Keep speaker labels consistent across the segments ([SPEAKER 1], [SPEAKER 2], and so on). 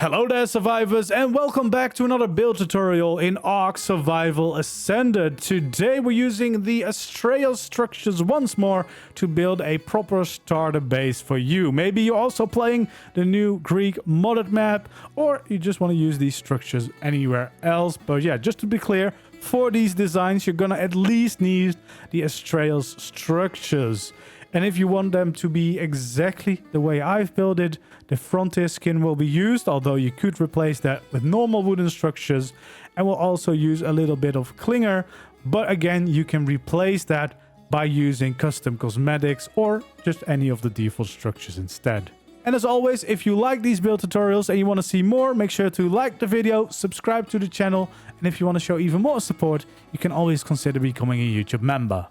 [SPEAKER 1] Hello there survivors, and welcome back to another build tutorial in ARK Survival Ascended. Today we're using the Astraeos structures once more to build a proper starter base for you. Maybe you're also playing the new Greek modded map, or you just want to use these structures anywhere else. But yeah, just to be clear, for these designs you're gonna at least need the Astraeos structures. And if you want them to be exactly the way I've built it, the frontier skin will be used, although you could replace that with normal wooden structures, and we'll also use a little bit of clinger. But again, you can replace that by using custom cosmetics or just any of the default structures instead. And as always, if you like these build tutorials and you want to see more, make sure to like the video, subscribe to the channel, and if you want to show even more support, you can always consider becoming a YouTube member.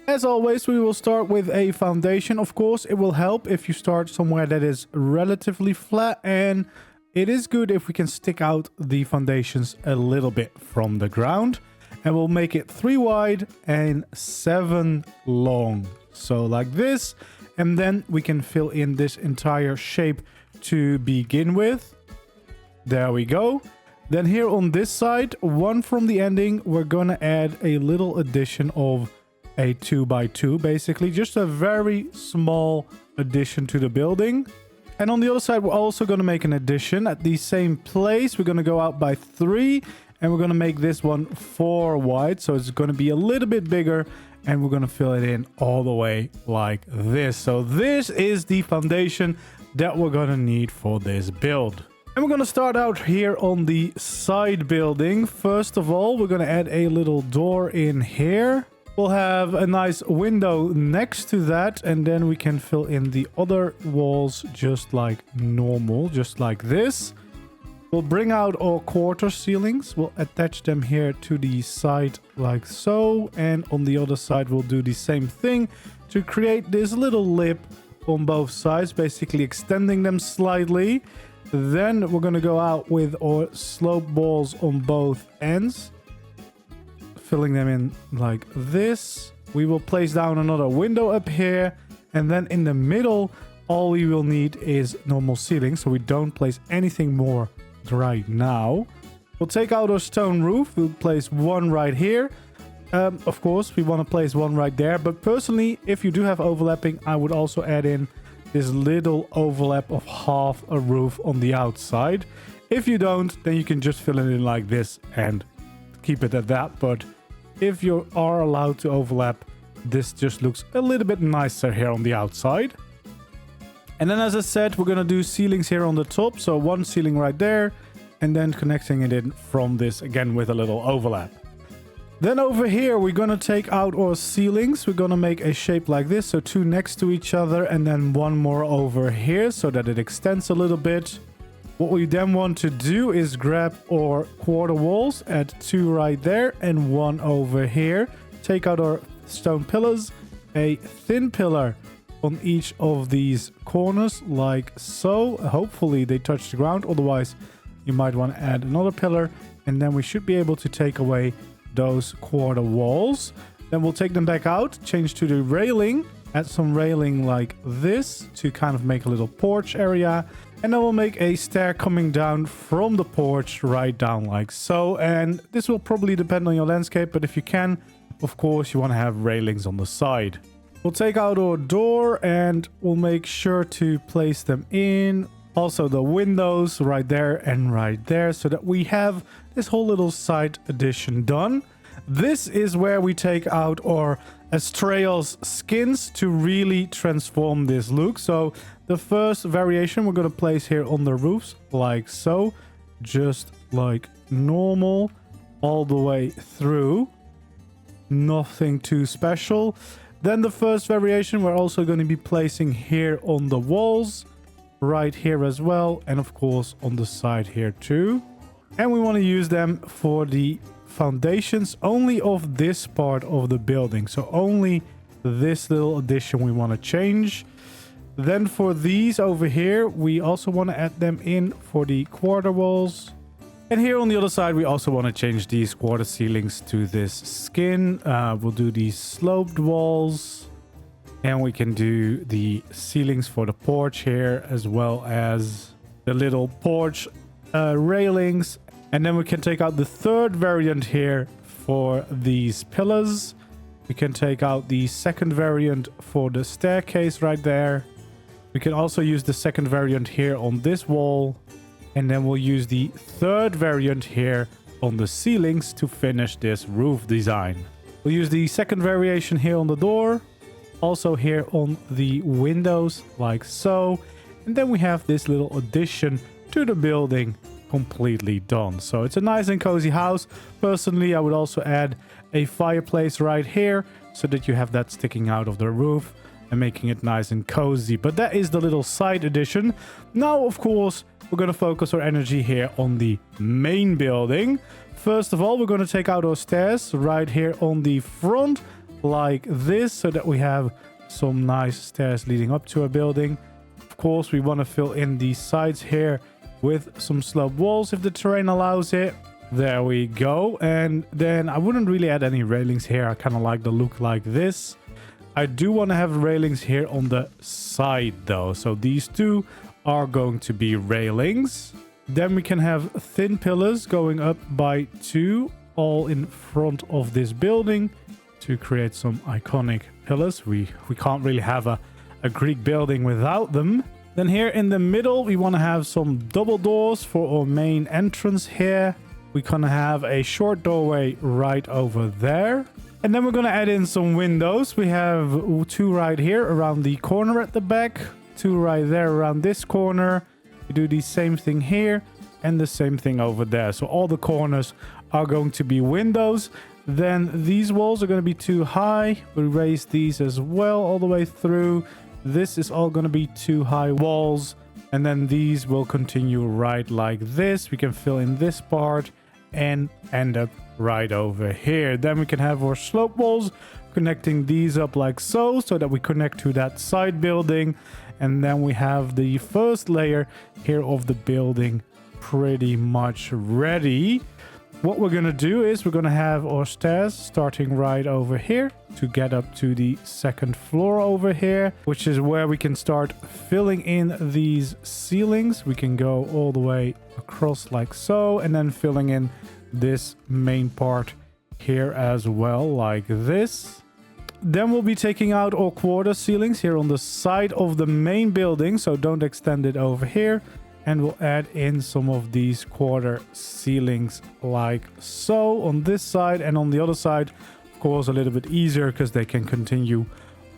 [SPEAKER 1] As always, we will start with a foundation. Of course, it will help if you start somewhere that is relatively flat, and it is good if we can stick out the foundations a little bit from the ground. And we'll make it 3 wide and 7 long. So like this. And then we can fill in this entire shape to begin with. There we go. Then here on this side, one from the ending, we're gonna add a little addition of a 2x2, basically just a very small addition to the building. And on the other side, we're also going to make an addition at the same place. We're going to go out by 3, and we're going to make this one 4 wide, so it's going to be a little bit bigger, and we're going to fill it in all the way like this. So this is the foundation that we're going to need for this build. And we're going to start out here on the side building. First of all, we're going to add a little door in here. We'll have a nice window next to that, and then we can fill in the other walls just like normal, just like this. We'll bring out our quarter ceilings. We'll attach them here to the side like so, and on the other side we'll do the same thing to create this little lip on both sides, basically extending them slightly. Then we're going to go out with our slope walls on both ends, filling them in like this. We will place down another window up here, and then in the middle all we will need is normal ceilings, so we don't place anything more right now. We'll take out our stone roof. We'll place one right here. Of course we want to place one right there, but personally, if you do have overlapping, I would also add in this little overlap of half a roof on the outside. If you don't, then you can just fill it in like this and keep it at that. But if you are allowed to overlap, this just looks a little bit nicer here on the outside. And then, as I said, we're going to do ceilings here on the top. So one ceiling right there, and then connecting it in from this again with a little overlap. Then over here, we're going to take out our ceilings. We're going to make a shape like this. So 2 next to each other, and then one more over here so that it extends a little bit. What we then want to do is grab our quarter walls, add 2 right there and 1 over here. Take out our stone pillars, a thin pillar on each of these corners like so. Hopefully they touch the ground, otherwise you might want to add another pillar, and then we should be able to take away those quarter walls. Then we'll take them back out, change to the railing, add some railing like this to kind of make a little porch area. And then we'll make a stair coming down from the porch right down like so. And this will probably depend on your landscape, but if you can, of course, you want to have railings on the side. We'll take out our door and we'll make sure to place them in. Also the windows right there and right there, so that we have this whole little side addition done. This is where we take out our Astraeos skins to really transform this look. So the first variation we're going to place here on the roofs like so, just like normal all the way through. Nothing too special. Then the first variation we're also going to be placing here on the walls, right here as well, and of course on the side here too. And we want to use them for the foundations only of this part of the building, so only this little addition we want to change. Then for these over here, we also want to add them in for the quarter walls. And here on the other side, we also want to change these quarter ceilings to this skin. We'll do these sloped walls, and we can do the ceilings for the porch here, as well as the little porch railings. And then we can take out the third variant here for these pillars. We can take out the second variant for the staircase right there. We can also use the second variant here on this wall. And then we'll use the third variant here on the ceilings to finish this roof design. We'll use the second variation here on the door. Also here on the windows, like so. And then we have this little addition to the building completely done. So it's a nice and cozy house. Personally, I would also add a fireplace right here so that you have that sticking out of the roof and making it nice and cozy. But that is the little side addition. Now, of course, we're going to focus our energy here on the main building. First of all, we're going to take out our stairs right here on the front like this so that we have some nice stairs leading up to our building. Of course, we want to fill in the sides here with some slope walls if the terrain allows it. There we go. And then I wouldn't really add any railings here. I kind of like the look like this. I do want to have railings here on the side though. So these two are going to be railings. Then we can have thin pillars going up by 2 all in front of this building to create some iconic pillars. We can't really have a Greek building without them. Then here in the middle, we want to have some double doors for our main entrance here. We're going to have a short doorway right over there. And then we're going to add in some windows. We have 2 right here around the corner at the back. 2 right there around this corner. We do the same thing here and the same thing over there. So all the corners are going to be windows. Then these walls are going to be too high. We raise these as well all the way through. This is all going to be 2 high walls. And then these will continue right like this. We can fill in this part and end up right over here. Then we can have our slope walls connecting these up like so that we connect to that side building. And then we have the first layer here of the building pretty much ready. What we're going to do is we're going to have our stairs starting right over here to get up to the second floor over here, which is where we can start filling in these ceilings. We can go all the way across like so, and then filling in this main part here as well, like this. Then we'll be taking out our quarter ceilings here on the side of the main building, so don't extend it over here. And we'll add in some of these quarter ceilings like so on this side, and on the other side, of course, a little bit easier because they can continue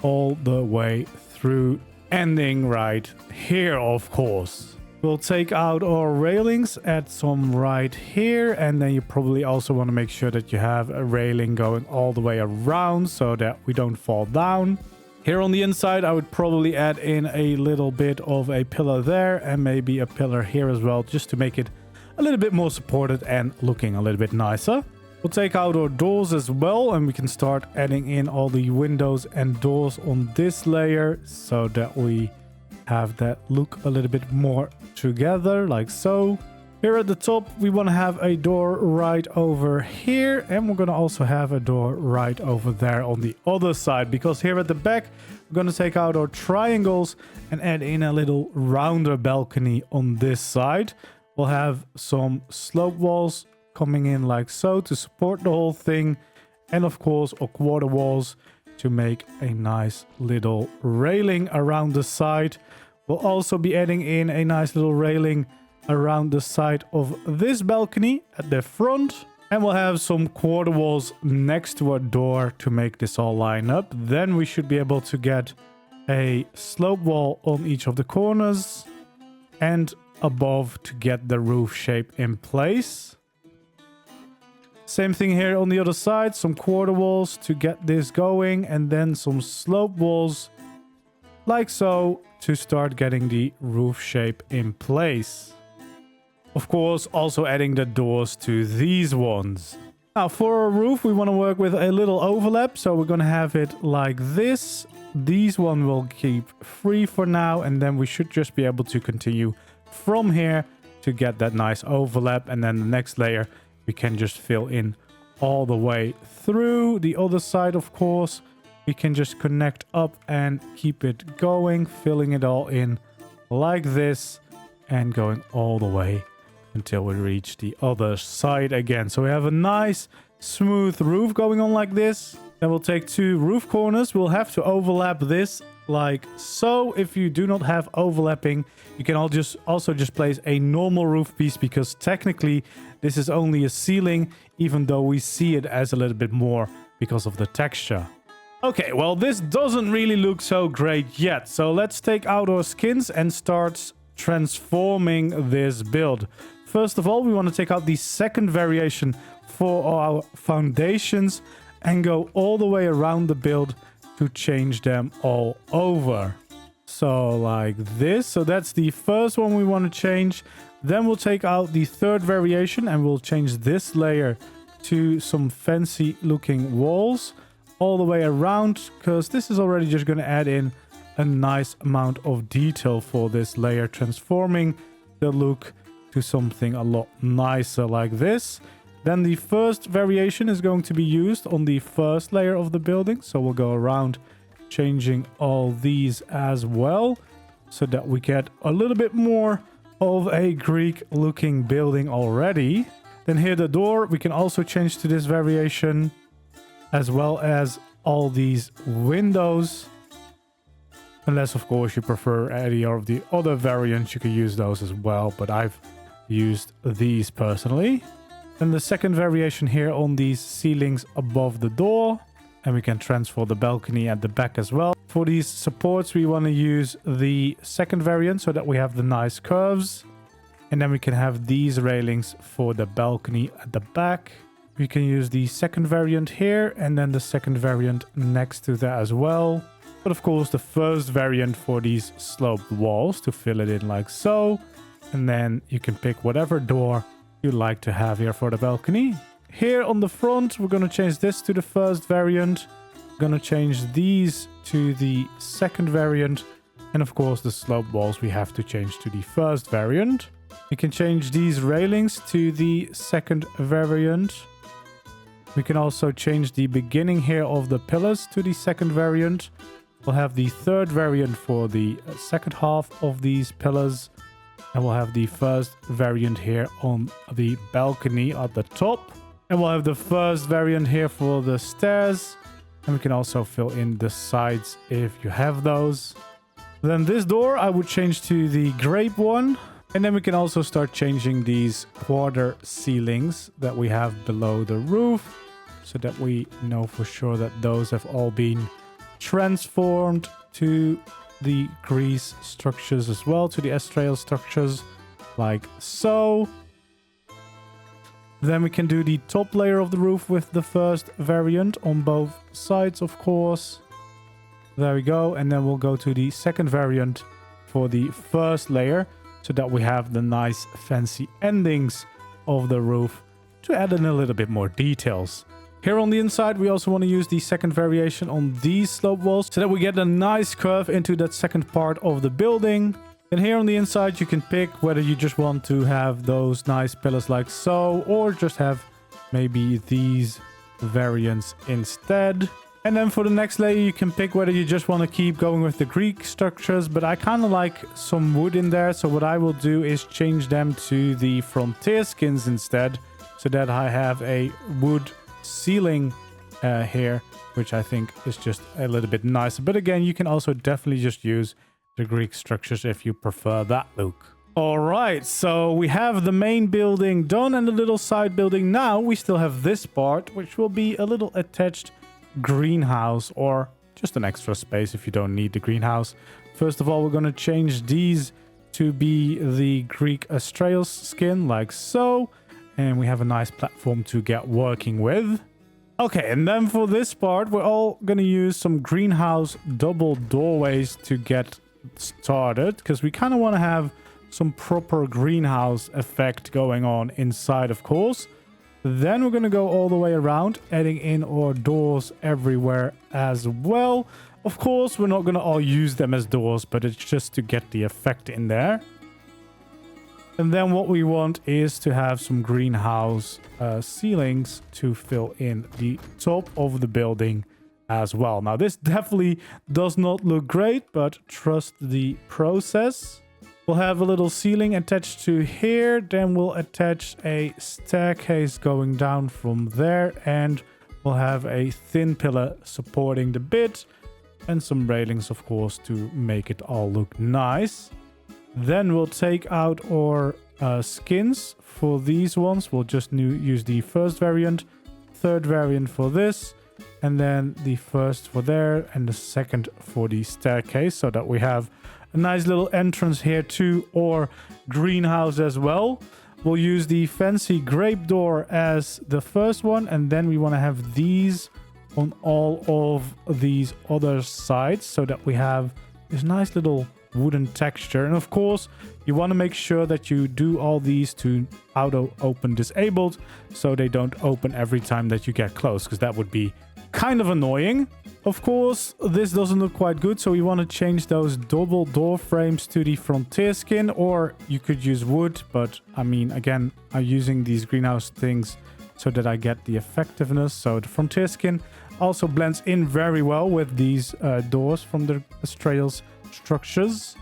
[SPEAKER 1] all the way through, ending right here, of course. We'll take out our railings, add some right here, and then you probably also want to make sure that you have a railing going all the way around so that we don't fall down. Here on the inside, I would probably add in a little bit of a pillar there and maybe a pillar here as well, just to make it a little bit more supported and looking a little bit nicer. We'll take out our doors as well, and we can start adding in all the windows and doors on this layer so that we have that look a little bit more together, like so. Here at the top, we want to have a door right over here, and we're going to also have a door right over there on the other side, because here at the back, we're going to take out our triangles and add in a little rounder balcony on this side. We'll have some slope walls coming in like so to support the whole thing, and of course our quarter walls to make a nice little railing around the side. We'll also be adding in a nice little railing around the side of this balcony at the front, and we'll have some quarter walls next to our door to make this all line up. Then we should be able to get a slope wall on each of the corners and above to get the roof shape in place. Same thing here on the other side, some quarter walls to get this going, and then some slope walls like so to start getting the roof shape in place. Of course, also adding the doors to these ones. Now, for our roof, we want to work with a little overlap. So we're going to have it like this. These one will keep free for now. And then we should just be able to continue from here to get that nice overlap. And then the next layer, we can just fill in all the way through. The other side, of course, we can just connect up and keep it going, filling it all in like this and going all the way until we reach the other side again. So we have a nice smooth roof going on like this. Then we'll take 2 roof corners. We'll have to overlap this like so. If you do not have overlapping, you can also just place a normal roof piece, because technically this is only a ceiling, even though we see it as a little bit more because of the texture. Okay, well, this doesn't really look so great yet. So let's take out our skins and start transforming this build. First of all, we want to take out the second variation for our foundations and go all the way around the build to change them all over. So like this. So that's the first one we want to change. Then we'll take out the third variation and we'll change this layer to some fancy looking walls all the way around, because this is already just going to add in a nice amount of detail for this layer, transforming the look to something a lot nicer like this. Then the first variation is going to be used on the first layer of the building. So we'll go around changing all these as well, so that we get a little bit more of a Greek looking building already. Then here the door, we can also change to this variation, as well as all these windows. Unless, of course, you prefer any of the other variants, you can use those as well. But I've used these personally. Then the second variation here on these ceilings above the door. And we can transfer the balcony at the back as well. For these supports, we want to use the second variant so that we have the nice curves. And then we can have these railings for the balcony at the back. We can use the second variant here and then the second variant next to that as well. But of course, the first variant for these sloped walls to fill it in like so. And then you can pick whatever door you like to have here for the balcony. Here on the front, we're going to change this to the first variant. We're going to change these to the second variant. And of course, the sloped walls we have to change to the first variant. We can change these railings to the second variant. We can also change the beginning here of the pillars to the second variant. We'll have the third variant for the second half of these pillars. And we'll have the first variant here on the balcony at the top. And we'll have the first variant here for the stairs. And we can also fill in the sides if you have those. Then this door I would change to the grape one. And then we can also start changing these quarter ceilings that we have below the roof, so that we know for sure that those have all been transformed to the Greece structures as well, to the Astraeos structures, like so. Then we can do the top layer of the roof with the first variant on both sides, of course. There we go. And then we'll go to the second variant for the first layer, so that we have the nice fancy endings of the roof to add in a little bit more details. Here on the inside, we also want to use the second variation on these slope walls, so that we get a nice curve into that second part of the building. And here on the inside, you can pick whether you just want to have those nice pillars like so, or just have maybe these variants instead. And then for the next layer, you can pick whether you just want to keep going with the Greek structures, but I kind of like some wood in there. So what I will do is change them to the frontier skins instead, so that I have a wood ceiling here, which I think is just a little bit nicer. But again, you can also definitely just use the Greek structures if you prefer that look. All right, so we have the main building done and the little side building. Now we still have this part, which will be a little attached greenhouse, or just an extra space if you don't need the greenhouse. First of all, we're going to change these to be the Greek Astraeos skin, like so. And we have a nice platform to get working with. Okay, and then for this part, we're all going to use some greenhouse double doorways to get started, because we kind of want to have some proper greenhouse effect going on inside, of course. Then we're going to go all the way around, adding in our doors everywhere as well. Of course, we're not going to all use them as doors, but it's just to get the effect in there. And then what we want is to have some greenhouse ceilings to fill in the top of the building as well. Now, this definitely does not look great, but trust the process. We'll have a little ceiling attached to here. Then we'll attach a staircase going down from there. And we'll have a thin pillar supporting the bit. And some railings, of course, to make it all look nice. Then we'll take out our skins for these ones. We'll just use the first variant, third variant for this. And then the first for there and the second for the staircase. So that we have a nice little entrance here to our greenhouse as well. We'll use the fancy grape door as the first one. And then we want to have these on all of these other sides. So that we have this nice little wooden texture. And of course, you want to make sure that you do all these to auto open disabled. So they don't open every time that you get close. Because that would be kind of annoying. Of course, this doesn't look quite good, so we want to change those double door frames to the frontier skin, or you could use wood, but I mean, again, I'm using these greenhouse things so that I get the effectiveness. So the frontier skin also blends in very well with these doors from the Astraeos structures.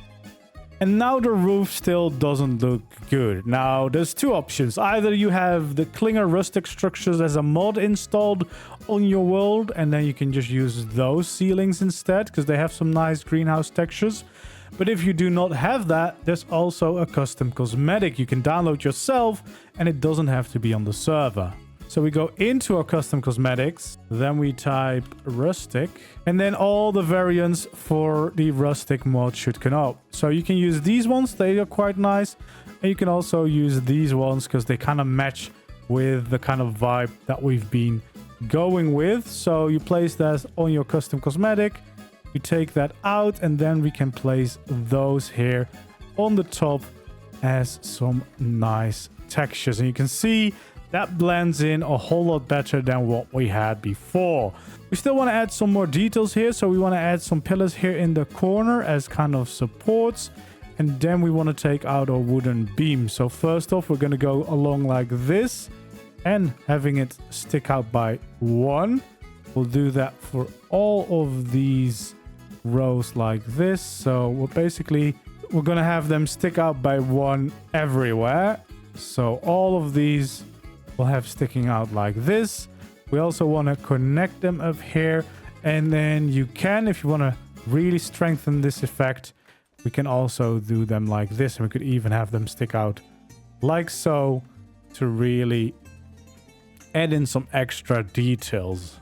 [SPEAKER 1] And now the roof still doesn't look good. Now, there's two options. Either you have the Klinger rustic structures as a mod installed on your world, and then you can just use those ceilings instead, because they have some nice greenhouse textures. But if you do not have that, there's also a custom cosmetic you can download yourself, and it doesn't have to be on the server. So we go into our custom cosmetics, then we type rustic, and then all the variants for the rustic mod should come up. So you can use these ones, they are quite nice. And you can also use these ones because they kind of match with the kind of vibe that we've been going with. So you place that on your custom cosmetic, you take that out, and then we can place those here on the top as some nice textures. And you can see that blends in a whole lot better than what we had before. We still want to add some more details here. So we want to add some pillars here in the corner as kind of supports. And then we want to take out our wooden beam. So first off, we're going to go along like this and having it stick out by one. We'll do that for all of these rows like this. So we're going to have them stick out by one everywhere. So all of these we'll have sticking out like this. We also want to connect them up here, and then you can, if you want to really strengthen this effect, we can also do them like this, and we could even have them stick out like so to really add in some extra details.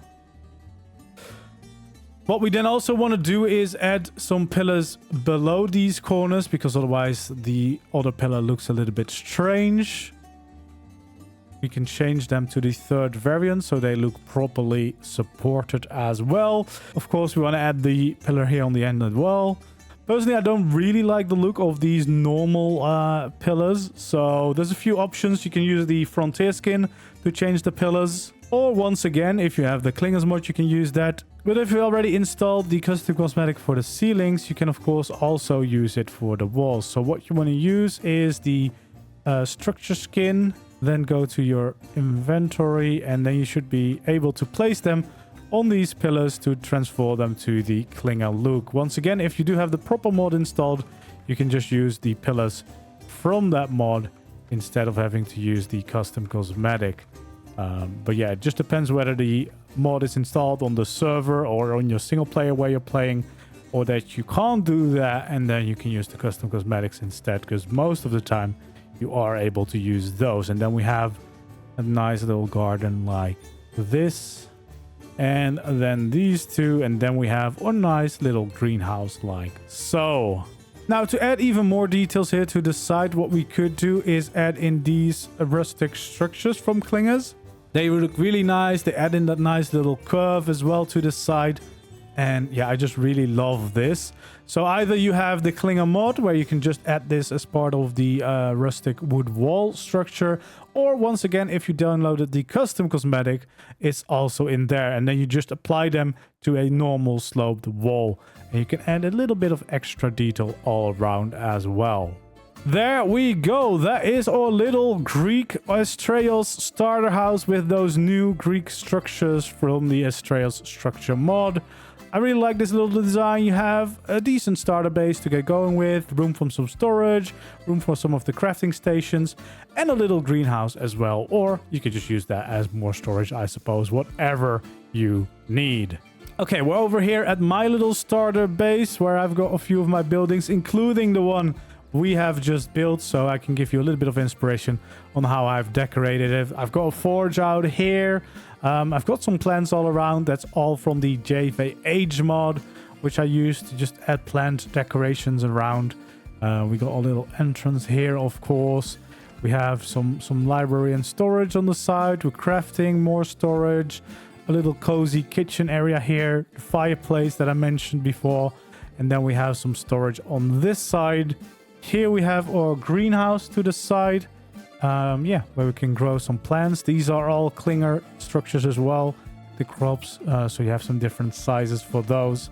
[SPEAKER 1] What we then also want to do is add some pillars below these corners, because otherwise the other pillar looks a little bit strange. We can change them to the third variant so they look properly supported as well. Of course, we want to add the pillar here on the end as well. Personally, I don't really like the look of these normal pillars. So there's a few options. You can use the frontier skin to change the pillars. Or once again, if you have the Klingers mod, you can use that. But if you already installed the custom cosmetic for the ceilings, you can of course also use it for the walls. So what you want to use is the structure skin. Then go to your inventory, and then you should be able to place them on these pillars to transfer them to the Klinger look. Once again, if you do have the proper mod installed, you can just use the pillars from that mod instead of having to use the custom cosmetic. But yeah, it just depends whether the mod is installed on the server or on your single player where you're playing, or that you can't do that and then you can use the custom cosmetics instead, because most of the time you are able to use those. And then we have a nice little garden like this, and then these two, and then we have a nice little greenhouse like so. Now, to add even more details here to the side, what we could do is add in these rustic structures from Klingers. They look really nice. They add in that nice little curve as well to the side. And yeah, I just really love this. So either you have the Klinger mod where you can just add this as part of the rustic wood wall structure. Or once again, if you downloaded the custom cosmetic, it's also in there. And then you just apply them to a normal sloped wall. And you can add a little bit of extra detail all around as well. There we go. That is our little Greek Astraeos starter house with those new Greek structures from the Astraeos structure mod. I really like this little design. You have a decent starter base to get going with, room for some storage, room for some of the crafting stations, and a little greenhouse as well. Or you could just use that as more storage, I suppose, whatever you need. Okay, we're over here at my little starter base where I've got a few of my buildings, including the one we have just built, so I can give you a little bit of inspiration on how I've decorated it. I've got a forge out here. I've got some plants all around. That's all from the JVH mod, which I used to just add plant decorations around. We got a little entrance here, of course. We have some library and storage on the side. We're crafting more storage. A little cozy kitchen area here. The fireplace that I mentioned before. And then we have some storage on this side. Here we have our greenhouse to the side. Yeah, where we can grow some plants. These are all clinger structures as well, the crops. So you have some different sizes for those.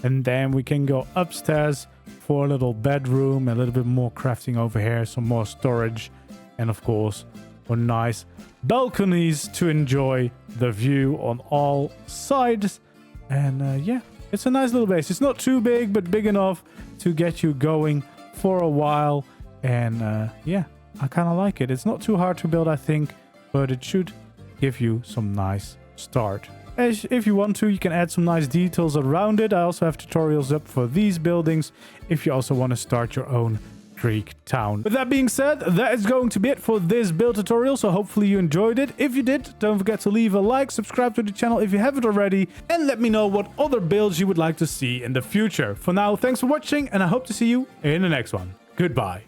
[SPEAKER 1] And then we can go upstairs for a little bedroom, a little bit more crafting over here, some more storage. And of course, our nice balconies to enjoy the view on all sides. And yeah, it's a nice little base. It's not too big, but big enough to get you going for a while. And yeah, I kind of like it. It's not too hard to build, I think, but it should give you some nice start. If you want to, you can add some nice details around it. I also have tutorials up for these buildings if you also want to start your own Greek town. With that being said, that is going to be it for this build tutorial, so hopefully you enjoyed it. If you did, don't forget to leave a like, subscribe to the channel if you haven't already, and let me know what other builds you would like to see in the future. For now, thanks for watching, and I hope to see you in the next one. Goodbye.